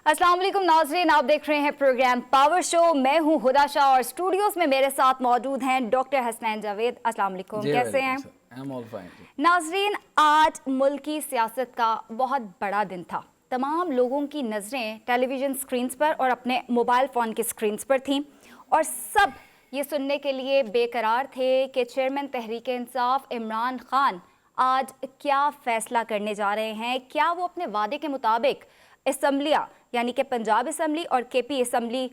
अस्सलाम वालेकुम नाज़रीन, आप देख रहे हैं प्रोग्राम पावर शो। मैं हूं हुदा शाह और स्टूडियोज में मेरे साथ मौजूद हैं डॉक्टर हसनैन जावेद। अस्सलाम वालेकुम, कैसे हैं नाज़रीन? आज मुल्क की सियासत का बहुत बड़ा दिन था। तमाम लोगों की नज़रें टेलीविज़न स्क्रीन्स पर और अपने मोबाइल फ़ोन की स्क्रीन्स पर थीं और सब ये सुनने के लिए बेकरार थे कि चेयरमैन तहरीक इंसाफ इमरान खान आज क्या फ़ैसला करने जा रहे हैं। क्या वो अपने वादे के मुताबिक असम्बलियाँ यानी कि पंजाब असम्बली और केपी असम्बली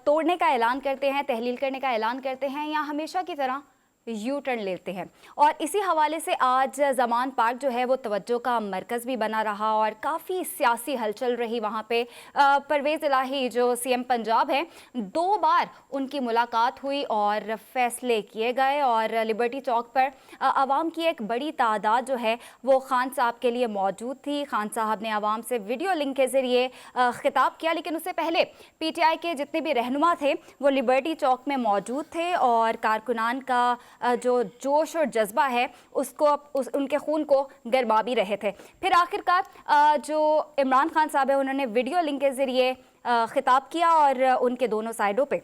तोड़ने का ऐलान करते हैं, तहलील करने का ऐलान करते हैं, या हमेशा की तरह यू टर्न लेते हैं। और इसी हवाले से आज ज़मान पार्क जो है वो तवज्जो का मरकज़ भी बना रहा और काफ़ी सियासी हलचल रही वहाँ पे। परवेज़ इलाही जो सीएम पंजाब हैं, 2 बार उनकी मुलाकात हुई और फैसले किए गए और लिबर्टी चौक पर आवाम की एक बड़ी तादाद जो है वो खान साहब के लिए मौजूद थी। खान साहब ने आवाम से वीडियो लिंक के ज़रिए ख़िताब किया, लेकिन उससे पहले पीटीआई के जितने भी रहनुमा थे वो लिबर्टी चौक में मौजूद थे और कारकुनान का जो जोश और जज्बा है उसको उनके खून को गरमा भी रहे थे। फिर आखिरकार जो इमरान खान साहब है उन्होंने वीडियो लिंक के ज़रिए ख़िताब किया और उनके दोनों साइडों पे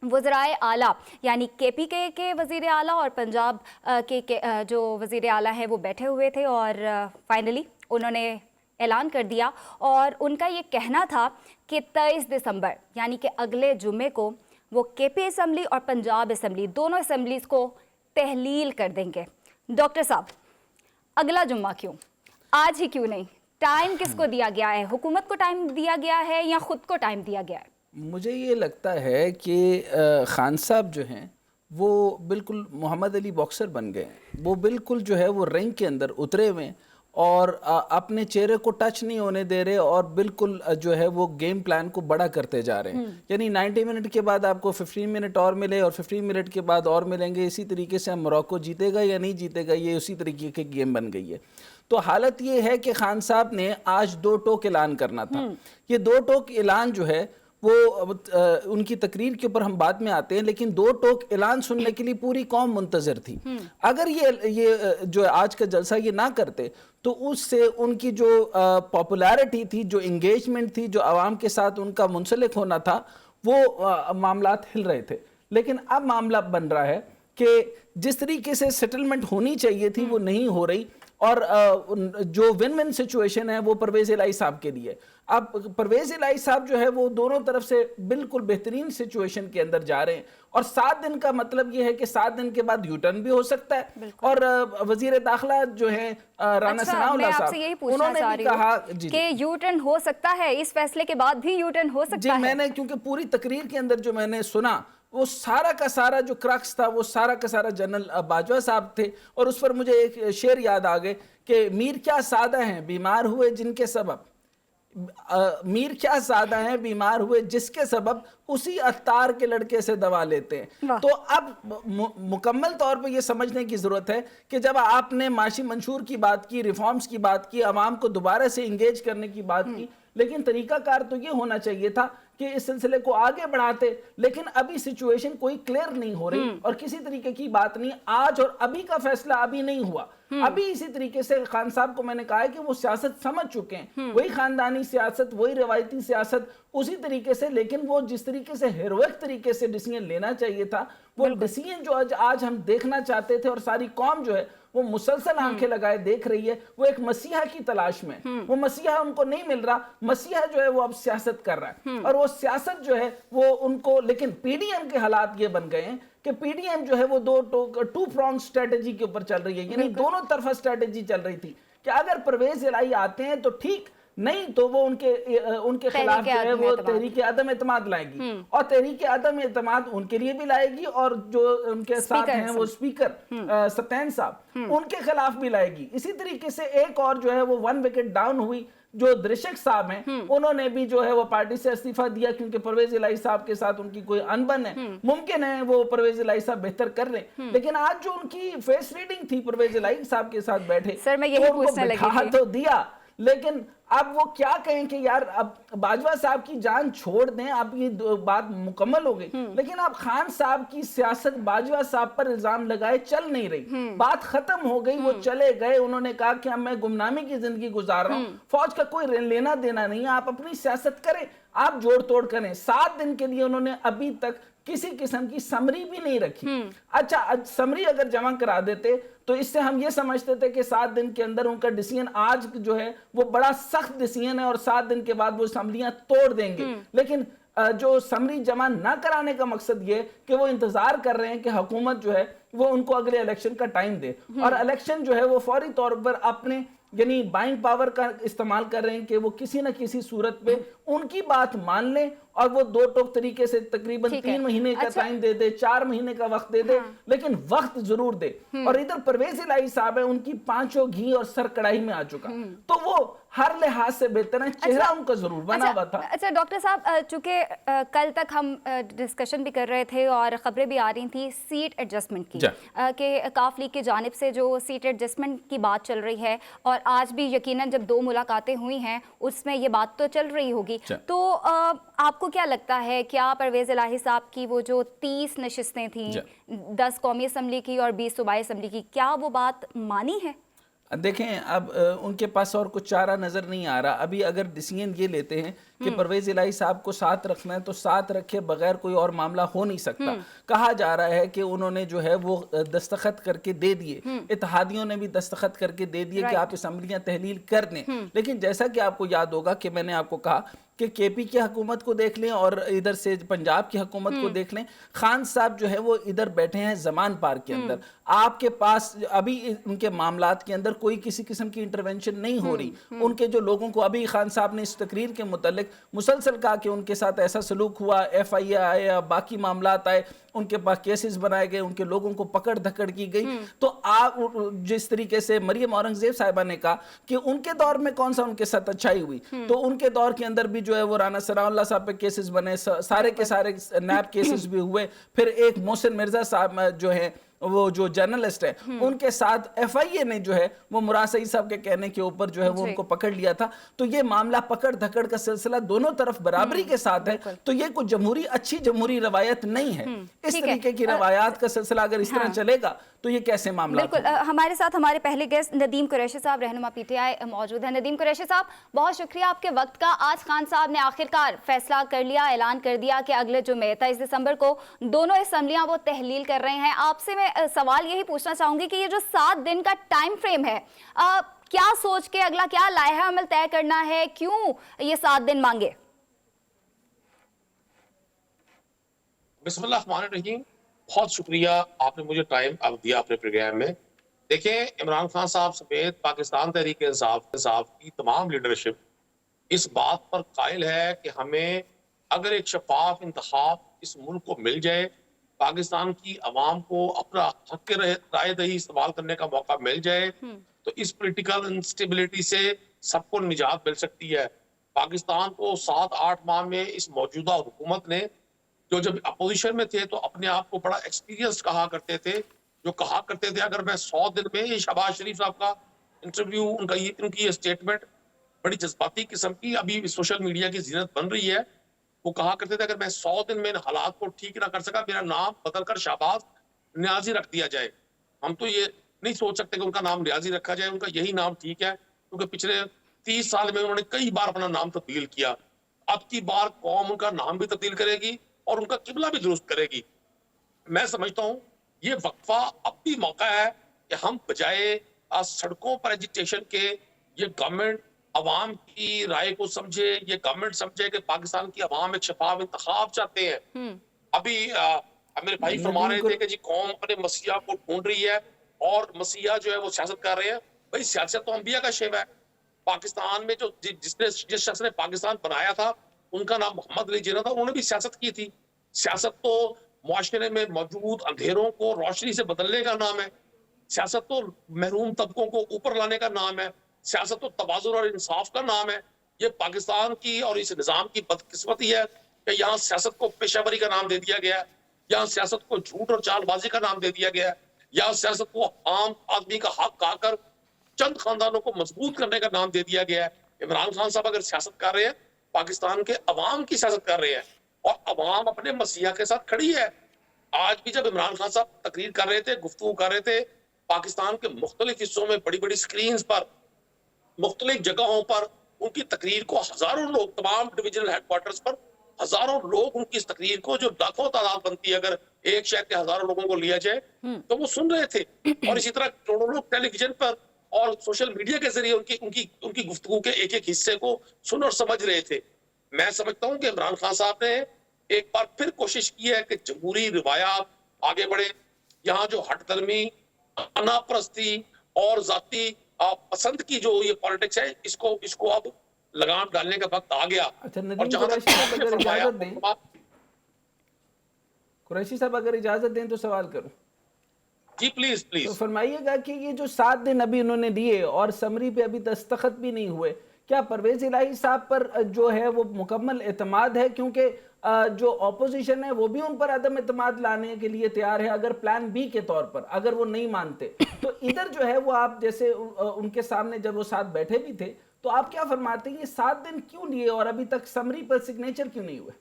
वज़राए आला यानी केपी के वज़ीर आला और पंजाब के जो वज़ीर आला हैं वो बैठे हुए थे और फाइनली उन्होंने ऐलान कर दिया। और उनका ये कहना था कि 23 दिसंबर यानी कि अगले जुमे को वो केपी असम्बली और पंजाब असम्बली दोनों असम्बलीज़ को तहलील कर देंगे। डॉक्टर साहब, अगला जुम्मा क्यों, आज ही क्यों नहीं? टाइम किसको दिया गया है? हुकूमत को टाइम दिया गया है या ख़ुद को टाइम दिया गया है? मुझे ये लगता है कि खान साहब जो हैं वो बिल्कुल मोहम्मद अली बॉक्सर बन गए हैं। वो बिल्कुल जो है वो रिंग के अंदर उतरे हुए और अपने चेहरे को टच नहीं होने दे रहे और बिल्कुल जो है वो गेम प्लान को बड़ा करते जा रहे हैं। यानी 90 मिनट के बाद आपको 15 मिनट और मिले और 15 मिनट के बाद और मिलेंगे। इसी तरीके से मोरक्को जीतेगा या नहीं जीतेगा, ये उसी तरीके की गेम बन गई है। तो हालत ये है कि खान साहब ने आज 2 टोक ऐलान करना था। ये 2 टोक ऐलान जो है वो उनकी तकरीर के ऊपर हम बाद में आते हैं, लेकिन 2 टोक ऐलान सुनने के लिए पूरी कौम मुंतजर थी। अगर ये जो आज का जलसा ये ना करते तो उससे उनकी जो पॉपुलैरिटी थी, जो इंगेजमेंट थी, जो आवाम के साथ उनका मुंसलिक होना था, वो मामलात हिल रहे थे। लेकिन अब मामला बन रहा है कि जिस तरीके से सेटलमेंट होनी चाहिए थी वो नहीं हो रही और जो विन विन सिचुएशन है वो परवेज़ इलाही साहब के लिए। अब परवेज़ इलाही साहब जो है वो दोनों तरफ से बिल्कुल बेहतरीन सिचुएशन के अंदर जा रहे हैं और 7 दिन का मतलब ये है कि 7 दिन के बाद यू टर्न भी हो सकता है। और वजीर दाखिला जो है राना सनाउल्लाह साहब, उन्होंने भी कहा कि यू टर्न हो सकता है, इस फैसले के बाद भी यू टर्न हो सकता है। मैंने क्योंकि पूरी तकरीर के अंदर जो मैंने सुना वो सारा का सारा जो क्रक्स था वो सारा का सारा जनरल बाजवा साहब थे और उस पर मुझे एक शेर याद आ गए कि मीर क्या सादा हैं बीमार हुए जिनके सबब, मीर क्या सादा हैं बीमार हुए जिसके सबब उसी अत्तार के लड़के से दवा लेते हैं। तो अब मुकम्मल तौर पे ये समझने की ज़रूरत है कि जब आपने माशी मंशूर की बात की, रिफॉर्म्स की बात की, आवाम को दोबारा से इंगेज करने की बात की, लेकिन तरीकाकार तो ये होना चाहिए था कि इस सिलसिले को आगे बढ़ाते। लेकिन अभी सिचुएशन कोई क्लियर नहीं हो रही और किसी तरीके की बात नहीं। आज और अभी का फैसला अभी नहीं हुआ। अभी इसी तरीके से खान साहब को मैंने कहा है कि वो सियासत समझ चुके हैं, वही खानदानी सियासत, वही रवायती सियासत, उसी तरीके से। लेकिन वो जिस तरीके से हेरोइक तरीके से डिसीजन लेना चाहिए था, वो डिसीजन जो आज हम देखना चाहते थे और सारी कौम जो है वो मुसलसल आंखें लगाए देख रही है, वो एक मसीहा की तलाश में। वो मसीहा उनको नहीं मिल रहा। मसीहा जो है वो अब सियासत कर रहा है और वो सियासत जो है वो उनको, लेकिन पीडीएम के हालात ये बन गए हैं कि पीडीएम जो है वो 2 प्रोंग स्ट्रेटेजी के ऊपर चल रही है। यानी दोनों तरफा स्ट्रेटेजी चल रही थी कि अगर परवेज इलाही आते हैं तो ठीक, नहीं तो वो उनके खिलाफ जो है वो तहरीक अदम एतमाद लाएगी और तहरीक अदम एतमाद उनके लिए भी लाएगी और जो उनके साथ हैं वो स्पीकर सत्तैन साहब, उनके खिलाफ भी लाएगी। इसी तरीके से एक और जो है वो 1 विकेट डाउन हुई, जो दृशक साहब हैं उन्होंने भी जो है वो पार्टी से इस्तीफा दिया क्योंकि परवेज इलाही साहब के साथ उनकी कोई अनबन है। मुमकिन है वो परवेज इलाही साहब बेहतर कर रहे हैं, लेकिन आज जो उनकी फेस रीडिंग थी परवेज इलाही साहब के साथ बैठे, सर मैं यही पूछने लगी थी। तो दिया, लेकिन अब वो क्या कहें कि यार अब बाजवा साहब की जान छोड़ दें, अब ये बात मुकम्मल हो गई, लेकिन अब खान साहब की सियासत बाजवा साहब पर इल्जाम लगाए चल नहीं रही, बात खत्म हो गई। वो चले गए, उन्होंने कहा कि अब मैं गुमनामी की जिंदगी गुजार रहा हूं, फौज का कोई लेना देना नहीं है, आप अपनी सियासत करें, आप जोड़ तोड़ करें। 7 दिन के लिए उन्होंने अभी तक किसी किस्म की समरी भी नहीं रखी। अच्छा, समरी अगर जमा करा देते तो इससे हम ये समझते थे कि 7 दिन के अंदर उनका डिसीजन आज जो है वो बड़ा सख्त डिसीजन है और 7 दिन के बाद वो समरियां तोड़ देंगे। लेकिन जो समरी जमा ना कराने का मकसद ये कि वो इंतजार कर रहे हैं कि हुकूमत जो है वो उनको अगले इलेक्शन का टाइम दे, और इलेक्शन जो है वो फौरी तौर पर अपने यानी बाइंग पावर का इस्तेमाल कर रहे हैं कि वो किसी न किसी सूरत पे उनकी बात मान लें और वो दो टोक तरीके से तकरीबन 3 महीने का टाइम दे दे, 4 महीने का वक्त दे दे, लेकिन वक्त जरूर दे। और इधर परवेज इलाही साहब है, उनकी 5 घी और सर कढ़ाई में आ चुका, तो वो हर लिहाज से बेहतर है, चेहरा उनका जरूर बना हुआ था। अच्छा डॉक्टर साहब, चूंकि कल तक हम डिस्कशन भी कर रहे थे और खबरें भी आ रही थी सीट एडजस्टमेंट की, कि काफ लीग की जानिब से जो सीट एडजस्टमेंट की बात चल रही है, और आज भी यकीनन जब 2 मुलाकातें हुई हैं उसमें ये बात तो चल रही होगी, तो आपको क्या लगता है, क्या परवेज इलाही साहब की वो जो 30 नशिस्तें थी, 10 कौमी असम्बली की और 20 सूबाई असम्बली की, क्या वो बात मानी है? देखें, अब उनके पास और कुछ चारा नजर नहीं आ रहा। अभी अगर डिसीजन ये लेते हैं कि परवेज इलाही साहब को साथ रखना है तो साथ रखे बगैर कोई और मामला हो नहीं सकता। कहा जा रहा है कि उन्होंने जो है वो दस्तखत करके दे दिए, इत्तेहादियों ने भी दस्तखत करके दे दिए कि आप असम्बलियां तहलील कर दें। लेकिन जैसा कि आपको याद होगा कि मैंने आपको कहा कि केपी की हुकूमत को देख लें और इधर से पंजाब की हुकूमत को देख लें, खान साहब जो है वो इधर बैठे हैं जमान पार्क के अंदर, आपके पास अभी उनके मामलात के अंदर कोई किसी किस्म की इंटरवेंशन नहीं हो रही। उनके जो लोगों को, अभी खान साहब ने इस तकरीर के मुतालिक मुसलसल कहा कि उनके साथ ऐसा सलूक हुआ, FIA आए या बाकी मामलात आए, उनके पास केसेस बनाए गए, उनके लोगों को पकड़ धकड़ की गई। तो आप जिस तरीके से मरियम औरंगजेब साहिबा ने कहा कि उनके दौर में कौन सा उनके साथ अच्छाई हुई, तो उनके दौर के अंदर भी जो है वो राना सनाउल्लाह साहब पे केसेस बने, सारे के सारे नैब केसेस भी हुए। फिर एक मोहसिन मिर्जा साहब जो है वो जो जर्नलिस्ट है, उनके साथ FIA ने जो है वो मुराद सईद साहब के कहने के ऊपर जो है वो उनको पकड़ लिया था। तो ये मामला पकड़ धकड़ का सिलसिला दोनों तरफ बराबरी के साथ है, तो ये कुछ अच्छी जमहूरी रवायत नहीं है। इस तरीके की रवायात का सिलसिला अगर इस तरह चलेगा तो ये कैसे मामला। बिल्कुल, हमारे साथ हमारे पहले गेस्ट नदीम कुरैशी साहब रहनुमा PTI मौजूद है। नदीम कुरैशी साहब, बहुत शुक्रिया आपके वक्त का। आज खान साहब ने आखिरकार फैसला कर लिया, ऐलान कर दिया कि अगले जुमे 23 दिसंबर को दोनों असम्बलियां वो तहलील कर रहे हैं। आपसे मैं सवाल यही पूछना चाहूंगी कि ये जो 7 दिन का टाइम फ्रेम है, क्या सोच के अगला क्या लाइहा अमल तय करना है, क्यों ये 7 दिन मांगे? बिस्मिल्लाहिर्रहमानिर्रहीम, बहुत शुक्रिया, आपने मुझे टाइम अब दिया अपने प्रोग्राम में। देखें, इमरान खान साहब समेत पाकिस्तान तहरीक इंसाफ की तमाम लीडरशिप इस बात पर कायल है कि हमें अगर एक शफाफ इंतखाब इस मुल्क को मिल जाए, पाकिस्तान की अवाम को अपना हक राय दही इस्तेमाल करने का मौका मिल जाए, तो इस पॉलिटिकल इंस्टेबिलिटी से सबको निजात मिल सकती है। पाकिस्तान को 7-8 माह में इस मौजूदा हुकूमत ने, जो जब अपोजिशन में थे तो अपने आप को बड़ा एक्सपीरियंस कहा करते थे, जो कहा करते थे अगर मैं 100 दिन में, ये शहबाज शरीफ साहब का इंटरव्यू, उनकी ये स्टेटमेंट बड़ी जज्बाती किस्म की अभी सोशल मीडिया की जीनत बन रही है। वो कहा करते थे अगर मैं 100 दिन में हालात को ठीक ना कर सका, मेरा नाम बदलकर शहबाज नियाजी रख दिया जाए। हम तो ये नहीं सोच सकते कि उनका नाम नियाजी रखा जाए, उनका यही नाम ठीक है, क्योंकि पिछले 30 साल में उन्होंने कई बार अपना नाम तब्दील किया। अब की बार कौम उनका नाम भी तब्दील करेगी और उनका किबला भी दुरुस्त करेगी। मैं समझता हूँ ये वक्फा अब भी मौका है कि हम बजाय सड़कों पर एजिटेशन के, ये गवर्नमेंट अवाम की राय को समझे, ये गवर्नमेंट समझे कि पाकिस्तान की अवाम एक शफाफ इंतखाब चाहते हैं। अभी मेरे भाई फरमा रहे थे कि जी कौम अपने मसीहा को ढूंढ रही है और मसीहा जो है वो सियासत कर रहे हैं। भाई सियासत तो अंबिया का शेवा है। पाकिस्तान में जो जिस शख्स ने पाकिस्तान बनाया था, उनका नाम मोहम्मद अली जिन्ना था, उन्होंने भी सियासत की थी। सियासत तो मुआशरे में मौजूद अंधेरों को रोशनी से बदलने का नाम है। सियासत तो महरूम तबकों को ऊपर लाने का नाम है। सियासत तो तवाज़ुन और इंसाफ का नाम है। ये पाकिस्तान की और इस निज़ाम की बदकिस्मती है कि यहाँ सियासत को पेशावरी का नाम दे दिया गया है, यहाँ सियासत को झूठ और चालबाजी का नाम दे दिया गया है, यहाँ सियासत को आम आदमी का हक खाकर चंद खानदानों को मजबूत करने का नाम दे दिया गया है। इमरान खान साहब अगर सियासत कर रहे हैं, पाकिस्तान के अवाम की सियासत कर रहे हैं और अवाम अपने मसीहा के साथ खड़ी है। आज भी जब इमरान खान साहब तकरीर कर रहे थे, गुफ्तगू कर रहे थे, पाकिस्तान के मुख्तलिफ हिस्सों में बड़ी बड़ी स्क्रीन पर, मुख्तलिफ जगहों पर उनकी तकरीर को हजारों लोग, तमाम डिविजनल हेडक्वार्टर्स पर हजारों लोग उनकी इस तकरीर को, जो लाखों तादाद बनती है, अगर एक शहर के हजारों लोगों को लिया जाए तो वो सुन रहे थे। और इसी तरह करोड़ों लोग टेलीविजन पर और सोशल मीडिया के जरिए उनकी उनकी उनकी गुफ्तगू के एक एक हिस्से को सुन और समझ रहे थे। मैं समझता हूं कि इमरान खान साहब ने एक बार फिर कोशिश की है कि जमहूरी रिवायात आगे बढ़े। यहाँ जो हटदर्मी, अनापरस्ती और जाती पसंद की जो ये पॉलिटिक्स है, इसको अब लगाम डालने का वक्त आ गया। अच्छा, और जहां तक कुरैशी साहब अगर इजाजत दें तो सवाल करूं। जी प्लीज प्लीज। तो फरमाइएगा कि ये जो 7 दिन अभी उन्होंने दिए और समरी पे अभी दस्तखत भी नहीं हुए, क्या परवेज इलाही साहब पर जो है वो मुकम्मल एतमाद है? क्योंकि जो ऑपोजिशन है वो भी उन पर अदम एतमाद लाने के लिए तैयार है, अगर प्लान बी के तौर पर, अगर वो नहीं मानते तो इधर जो है वो आप जैसे उनके सामने जब वो साथ बैठे भी थे तो आप क्या फरमाते हैं, ये 7 दिन क्यों लिए और अभी तक समरी पर सिग्नेचर क्यों नहीं हुए?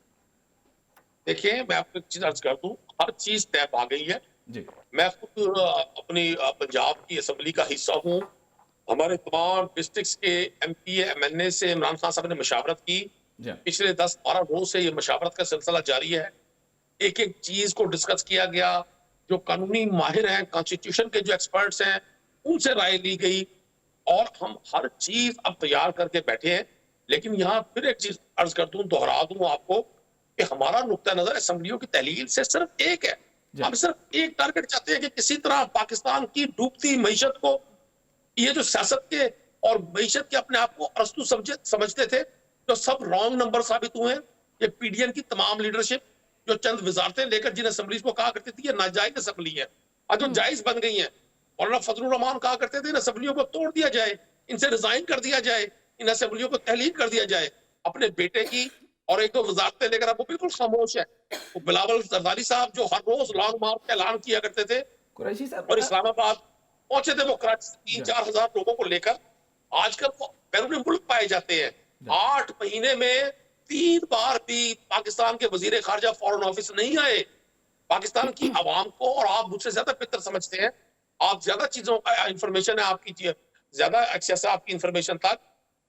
देखिए, मैं आपको एक चीज अर्ज कर दूं, हर चीज तय पा गई है जी। मैं खुद अपनी पंजाब की असेंबली का हिस्सा हूँ। हमारे तमाम डिस्ट्रिक्ट्स के एमपी एमएनए से इमरान खान साहब ने मशावरत की। पिछले 10-12 रोज से ये मशावरत का सिलसिला जारी है। एक एक चीज को डिस्कस किया गया। जो कानूनी माहिर हैं, कॉन्स्टिट्यूशन के जो एक्सपर्ट्स हैं, उनसे राय ली गई और हम हर चीज अब तैयार करके बैठे हैं। लेकिन यहाँ फिर एक चीज अर्ज कर दूं, दोहरा दूं आपको कि हमारा नुक्ता नजर असेंबलियों की तहलील से सिर्फ एक है। हम सिर्फ एक टारगेट चाहते हैं कि किसी तरह पाकिस्तान की डूबती मईशत को, ये जो सियासत के और मईशत के अपने आप को अरस्तु समझते थे, जो सब रॉन्ग नंबर साबित हुए हैं। ये पीडीएम की तमाम लीडरशिप जो चंद वजारतें लेकर जिन असेंबलीज को कहा करती थी ये नाजायज असेंबली है, आज जो जायज बन गई है। मौलाना फजलुर रहमान कहा करते थे इन असेंबलियों को तोड़ दिया जाए, इनसे रिजाइन कर दिया जाए, इन असेंबलियों को तहलील कर दिया जाए। अपने बेटे की और एक दो वजारतें लेकर अब वो बिल्कुल खामोश है। वो बिलावल जरदारी साहब जो हर रोज लॉन्ग मार्च का ऐलान किया करते थे कुरैशी साहब और इस्लामाबाद पहुंचे थे वो कराची से 3-4 हजार लोगों को लेकर, आजकल वो बैरून मुल्क पाए जाते हैं। 8 महीने में 3 बार भी पाकिस्तान के वजीर खारजा फॉरेन ऑफिस नहीं आए। पाकिस्तान की आवाम को, और आप मुझसे ज्यादा बेहतर समझते हैं, आप ज्यादा चीजों का इंफॉर्मेशन है आपकी, ज्यादा एक्सेस है आपकी इंफॉर्मेशन तक।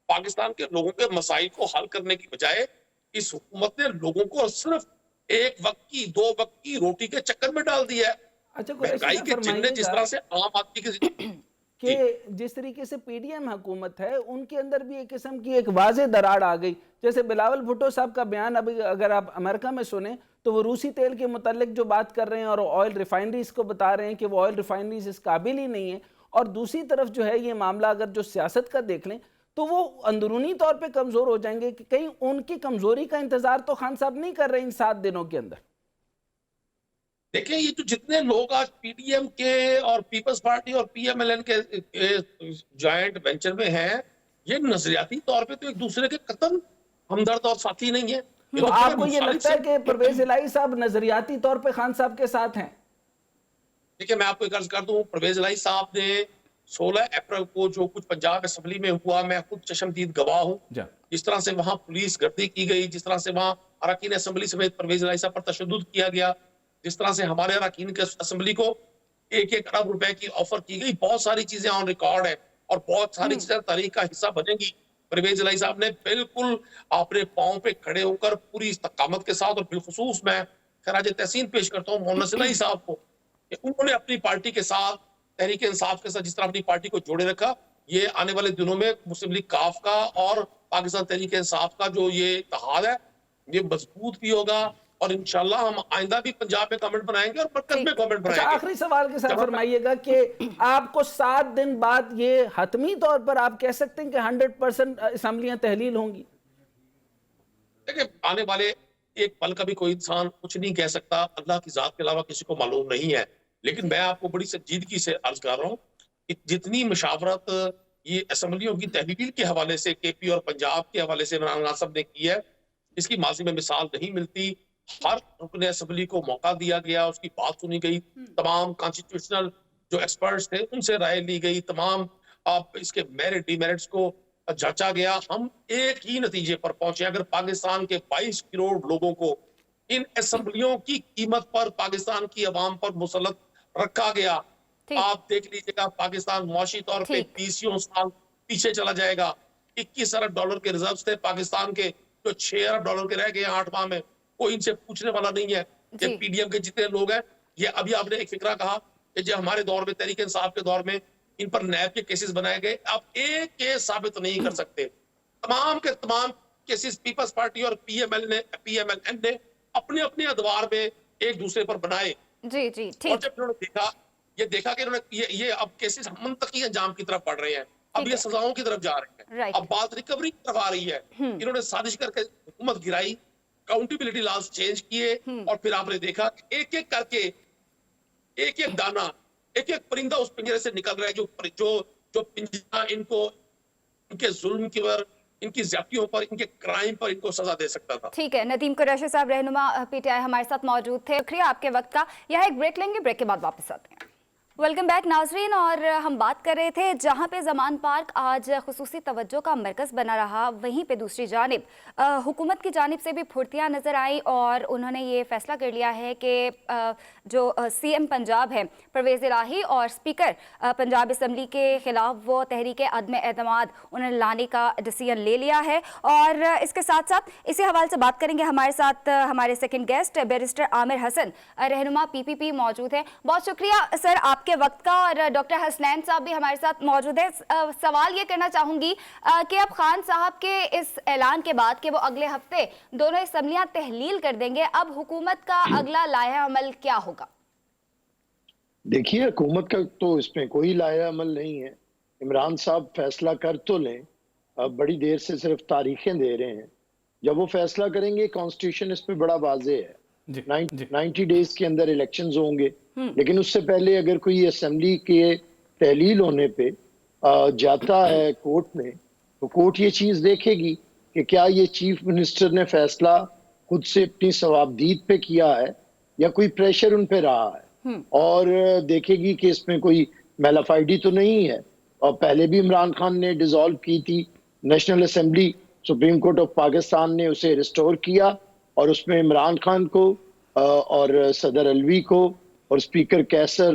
पाकिस्तान के लोगों के मसाइल को हल करने की बजाय इस हुकूमत ने लोगों को सिर्फ एक वक्त की, 2 वक्त की रोटी के चक्कर में डाल दिया है। अच्छा, महंगाई के जिन्ने जिस तरह से आम आदमी के जिस तरीके से पीडीएम हुकूमत है उनके अंदर भी एक किस्म की एक वाज़े दरार आ गई। जैसे बिलावल भुट्टो साहब का बयान अभी अगर आप अमेरिका में सुने तो वो रूसी तेल के मुतालिक जो बात कर रहे हैं और ऑयल रिफाइनरीज को बता रहे हैं कि वो ऑयल रिफाइनरीज इस काबिल ही नहीं है। और दूसरी तरफ जो है ये मामला अगर जो सियासत का देख लें तो वो अंदरूनी तौर पे कमज़ोर हो जाएंगे कि कहीं उनकी कमज़ोरी का इंतज़ार तो खान साहब नहीं कर रहे इन 7 दिनों के अंदर। देखिए, ये जो जितने लोग आज पीडीएम के और पीपल्स पार्टी और पीएमएलएन के जॉइंट वेंचर में हैं, ये नजरियाती तौर पे तो एक दूसरे के कतन हमदर्द और साथी नहीं है। तो आपको ये लगता है कि परवेज इलाही साहब नजरियाती तौर पे खान साहब के साथ हैं? देखिए, मैं आपको एक अर्ज कर दूं, परवेज इलाही साहब ने 16 अप्रैल को जो कुछ पंजाब असेंबली में हुआ, मैं खुद चश्मदीद गवाह हूँ। जिस तरह से वहां पुलिस गर्दी की गई, जिस तरह से वहां अरकान असेंबली समेत परवेज इलाही साहब पर तशद्दुद किया गया, जिस तरह से हमारे अरकान के असेंबली को 1-1 अरब रुपए की ऑफर की गई, बहुत सारी चीजें ऑन रिकॉर्ड है और बहुत सारी चीजें तारीख का हिस्सा बनेगी। परवेज इलाही साहब ने बिल्कुल अपने पांव पे खड़े होकर पूरी इस्तकामत के साथ, और बिलखुसूस मैं खराज तहसीन पेश करता हूँ मोहम्मद इलाही साहब को, उन्होंने अपनी पार्टी के साथ, तहरीक इंसाफ के साथ जिस तरह अपनी पार्टी को जोड़े रखा, ये आने वाले दिनों में मुस्लिम लीग काफ का और पाकिस्तान तहरीक इंसाफ का जो ये इत्तेहाद है ये मजबूत भी होगा और इंशाल्लाह हम आइंदा भी पंजाब में गवर्नमेंट बनाएंगे और मरकज में गवर्नमेंट बनाएंगे। आखिरी सवाल के साथ फरमाइएगा कि आपको 7 दिन बाद ये हतमी तौर पर आप कह सकते हैं कि 100% असेंबलियां तहलील होंगी? देखिए, आने वाले एक पल का भी कोई इंसान कुछ नहीं कह सकता, अल्लाह की जात के अलावा किसी को मालूम नहीं है। लेकिन मैं आपको बड़ी संजीदगी से अर्ज कर रहा हूँ कि जितनी मशावरत ये असेंबलियों की तहलील के हवाले से केपी और पंजाब के हवाले से इमरान खान साहब ने की है, इसकी माजी में मिसाल नहीं मिलती। हर रुकन असेंबली को मौका दिया गया, उसकी बात सुनी गई, तमाम कॉन्स्टिट्यूशनल जो एक्सपर्ट्स थे उनसे राय ली गई, तमाम अब इसके मेरिट डिमेरिट्स को जांचा गया, हम एक ही नतीजे पर पहुंचे। अगर पाकिस्तान के 22 करोड़ लोगों को इन असेंबलियों की कीमत पर पाकिस्तान की अवाम पर मुसल्लत रखा गया, आप देख लीजिएगा पाकिस्तान मुआशी तौर पे 20 साल पीछे चला जाएगा। 21 अरब डॉलर के रिजर्व थे पाकिस्तान के, जो 6 अरब डॉलर के रह गए 8 माह में, कोई इनसे पूछने वाला नहीं है। ये पीडीएम के जितने लोग हैं, ये अभी आपने एक फिक्रा कहा कि जो हमारे दौर में, तहरीक इंसाफ के दौर में इन पर नैब के केसेस बनाए गए, आप एक केस साबित नहीं कर सकते। तमाम के तमाम केसेस पीपल्स पार्टी और पीएमएलएन ने अपने अपने अदवार में एक दूसरे पर बनाए। जी जी ठीक। और जब उन्होंने देखा कि इन्होंने ये अब केसेस मुंतकी अंजाम की तरफ बढ़ रहे हैं, अब ये सजाओं की तरफ जा रहे हैं, अब बात रिकवरी की तरफ आ रही है। इन्होंने साजिश करके हुकूमत गिराई, काउंटेबिलिटी लॉज चेंज किए, और फिर आपने देखा एक एक करके एक एक दाना, एक एक परिंदा उस पिंजरे से निकल रहा है जो पिंजरा इनको, इनके जुल्म की पर, इनकी ज्यादतियों पर, इनके क्राइम पर इनको सजा दे सकता था। ठीक है, नदीम कुरैशी साहब रहनुमा पीटीआई हमारे साथ मौजूद थे। शुक्रिया आपके वक्त का। यह एक ब्रेक लेंगे, ब्रेक के बाद वापस आते हैं। वेलकम बैक नाजरीन, और हम बात कर रहे थे जहां पे जमान पार्क आज खुसूसी तवज्जो का मरकज़ बना रहा, वहीं पे दूसरी जानिब हुकूमत की जानिब से भी फुर्तियां नज़र आई और उन्होंने ये फैसला कर लिया है कि जो सीएम पंजाब है परवेज़ इलाही और स्पीकर पंजाब असम्बली के ख़िलाफ़ वो तहरीक अदम एतमाद उन्होंने लाने का डिसीजन ले लिया है। और इसके साथ साथ इसी हवाले से बात करेंगे। हमारे साथ हमारे second guest barrister Aamir Hasan रहनुमा पीपीपी मौजूद है। बहुत शुक्रिया सर आपके वक्त का। और डॉक्टर हसनैन साहब भी हमारे साथ मौजूद है। सवाल ये करना चाहूंगी कि अब खान साहब के इस ऐलान के बाद कि वो अगले हफ्ते दोनों असम्बलियां तहलील कर देंगे, अब हुकूमत का अगला लाया अमल क्या होगा? देखिए, हुकूमत का तो इसमें कोई लाया अमल नहीं है। इमरान साहब फैसला कर तो लें, अब बड़ी देर से सिर्फ तारीखें दे रहे हैं। जब वो फैसला करेंगे, कॉन्स्टिट्यूशन इसमें बड़ा वाज़ेह है, 90 डेज के अंदर इलेक्शंस होंगे। लेकिन उससे पहले अगर कोई असेंबली के तहलील होने पे जाता है कोर्ट में, तो कोर्ट ये चीज देखेगी कि क्या ये चीफ मिनिस्टर ने फैसला खुद से अपनी सवाबदीद पे किया है या कोई प्रेशर उन पे रहा है, और देखेगी कि इसमें कोई मेलाफाइडी तो नहीं है। और पहले भी इमरान खान ने डिसॉल्व की थी national assembly, supreme court of Pakistan ने उसे रिस्टोर किया और उसमें इमरान खान को और सदर अलवी को और स्पीकर कैसर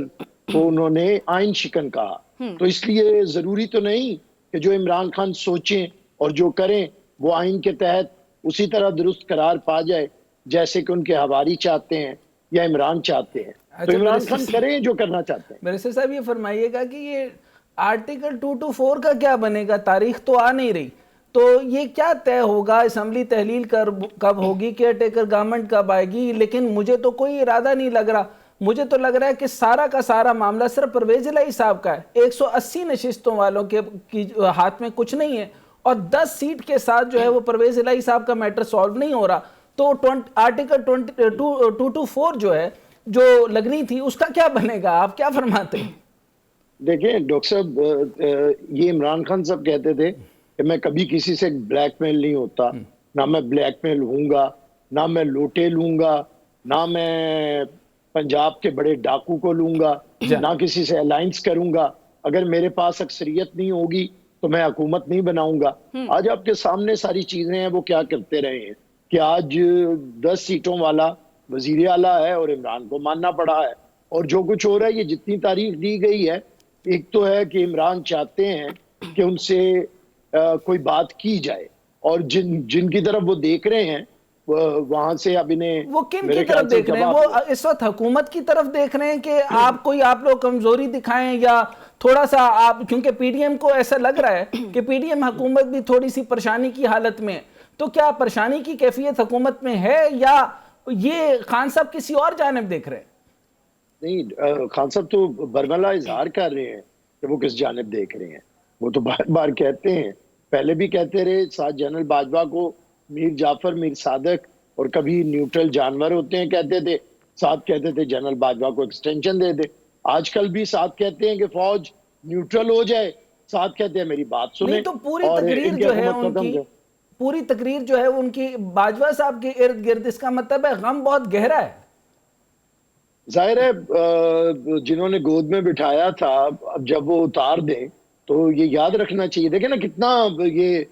को उन्होंने आइन शिकन कहा। तो इसलिए जरूरी तो नहीं कि जो इमरान खान सोचें और जो करें वो आइन के तहत उसी तरह दुरुस्त करार पा जाए जैसे कि उनके हवारी चाहते हैं या इमरान चाहते हैं। तो इमरान खान करें जो करना चाहते हैं। बैरिस्टर साहब ये फरमाइएगा कि ये आर्टिकल 224 का क्या बनेगा? तारीख तो आ नहीं रही, तो ये क्या तय होगा? असेंबली तहलील कब होगी? केयर टेकर गवर्नमेंट कब आएगी? लेकिन मुझे तो कोई इरादा नहीं लग रहा। मुझे तो लग रहा है कि सारा का सारा मामला सिर्फ परवेज इलाही साहब का है। 180 नशिस्तों वालों के हाथ में कुछ नहीं है और 10 सीट के साथ जो है वो परवेज इलाही साहब का मैटर सॉल्व नहीं हो रहा। तो आर्टिकल 224 जो है, जो लगनी थी, उसका क्या बनेगा? आप क्या फरमाते हैं? देखिए डॉक्टर साहब, ये इमरान खान साहब कहते थे कि मैं कभी किसी से ब्लैकमेल नहीं होता, ना मैं ब्लैकमेल हूंगा, ना मैं लोटे लूंगा, ना मैं पंजाब के बड़े डाकू को लूंगा, ना किसी से अलायंस करूंगा। अगर मेरे पास अक्सरियत नहीं होगी तो मैं हुकूमत नहीं बनाऊंगा। आज आपके सामने सारी चीजें हैं, वो क्या करते रहे हैं कि आज 10 सीटों वाला वजीर आला है और इमरान को मानना पड़ा है। और जो कुछ हो रहा है, ये जितनी तारीख दी गई है, एक तो है कि इमरान चाहते हैं कि उनसे कोई बात की जाए, और जिनकी तरफ वो देख रहे हैं वहां से अब इन्हें, वो किन की तरफ देख रहे हैं? वो इस वक्त हुकूमत की तरफ देख रहे हैं कि आप लोग कमजोरी दिखाएं, या थोड़ा सा आप, क्योंकि पीडीएम को ऐसा लग रहा है कि पीडीएम हुकूमत भी थोड़ी सी परेशानी की हालत में है। तो क्या परेशानी की कैफियत हुकूमत में है, या ये खान साहब किसी और जानिब देख रहे हैं? नहीं, खान साहब तो बरमला इजहार कर रहे हैं कि वो किस जानिब देख रहे हैं। वो तो बार बार कहते हैं, पहले भी कहते रहे, साथ जनरल बाजवा को मीर जाफर, मीर सादक और कभी न्यूट्रल जानवर होते हैं कहते थे, साथ कहते थे जनरल बाजवा को एक्सटेंशन दे दे। आजकल भी साथ कहते हैं कि फौज न्यूट्रल हो जाए, साथ कहते हैं मेरी बात सुने। तो पूरी तकरीर जो है उनकी बाजवा साहब के इर्द गिर्द, इसका मतलब है गम बहुत गहरा है। जाहिर है जिन्होंने गोद में बिठाया था, अब जब वो उतार दें तो ये याद रखना चाहिए। देखें ना कितना ये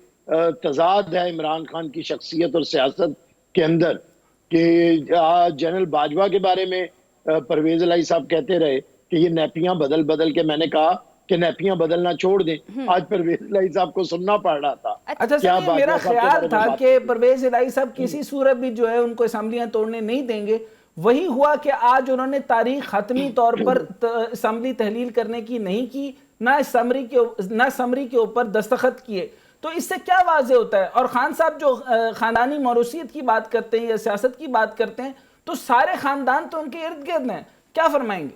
तजाद है इमरान खान की शख्सियत और सियासत के अंदर, कि आज जनरल बाजवा के बारे में परवेज इलाही साहब कहते रहे कि ये नैपियां बदल बदल के, मैंने कहा कि नैपियां बदलना छोड़ दें। आज परवेज इलाही साहब को सुनना पड़ रहा था। अच्छा सर, ये मेरा ख्याल था कि परवेज इलाही साहब किसी सूरत भी जो है उनको असेंबलियां तोड़ने नहीं देंगे। वही हुआ कि आज उन्होंने तारीख हतमी तौर पर असेंबली तहलील करने की नहीं की, ना समरी के ऊपर दस्तखत किए। तो इससे क्या वाजे होता है? और खान साहब जो खानदानी मौरूसियत की बात करते हैं या सियासत की बात करते हैं, तो सारे खानदान तो उनके इर्द गिर्द हैं, क्या फरमाएंगे?